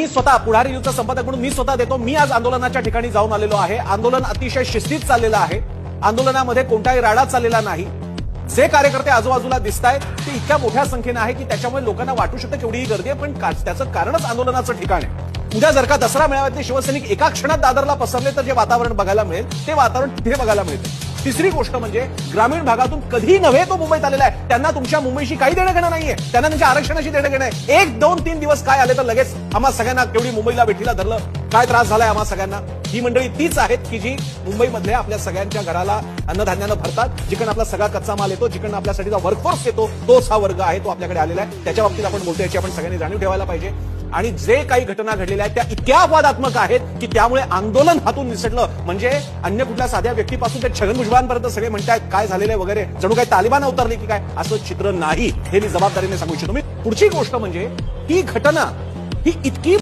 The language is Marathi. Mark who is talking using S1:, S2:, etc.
S1: मी स्वतः पुढारी न्यूजचा संपादक म्हणून मी स्वतः देतो. मी आज आंदोलनाच्या ठिकाणी जाऊन आलेलो आहे. आंदोलन अतिशय शिस्तीत चाललेलं आहे. आंदोलनामध्ये कोणताही राडा चाललेला नाही. जे कार्यकर्ते आजूबाजूला दिसत आहेत ते इतक्या मोठ्या संख्येने आहे की त्याच्यामुळे लोकांना वाटू शकतं केवढीही गर्दी आहे, पण त्याचं कारणच आंदोलनाचं ठिकाण आहे. उद्या जर का दसरा मेळाव्यातले शिवसैनिक एका क्षणात दादरला पसरले तर जे वातावरण बघायला मिळेल ते वातावरण तिथे बघायला मिळतं. तिसरी गोष्ट म्हणजे ग्रामीण भागातून कधी नव्हे तो मुंबईत आलेला आहे. त्यांना तुमच्या मुंबईशी काही देणं घेणं नाहीये. त्यांना त्यांच्या आरक्षणाशी देणं घेणं आहे. 1, 2, 3 दिवस काय आले तर लगेच आम्हा सगळ्यांना केवढी मुंबईला भेटीला धरलं, काय त्रास झालाय आम्हा सगळ्यांना. ही मंडळी तीच आहेत की जी मुंबईमधल्या आपल्या सगळ्यांच्या घराला अन्नधान्यानं भरतात. जिकडनं आपला सगळा कच्चा माल येतो, जिकडनं आपल्यासाठीचा वर्कफोर्स येतो, तोच हा वर्ग आहे, तो आपल्याकडे आलेला आहे. त्याच्या बाबतीत आपण बोलतो, याची आपण सगळ्यांनी जाणीव ठेवायला पाहिजे. आणि जे काही घटना घडलेल्या आहेत त्या इतक्या अपवादात्मक आहेत की त्यामुळे आंदोलन हातून निसटलं. म्हणजे अन्य कुठल्या साध्या व्यक्तीपासून ते छगन भुजबळांपर्यंत सगळे म्हणतायत काय झालेलं आहे वगैरे, जणू काय तालिबान अवतरले की काय, असं चित्र नाही. हे मी जबाबदारीने सांगू इच्छितो. मी पुढची गोष्ट म्हणजे ही घटना ही इतकी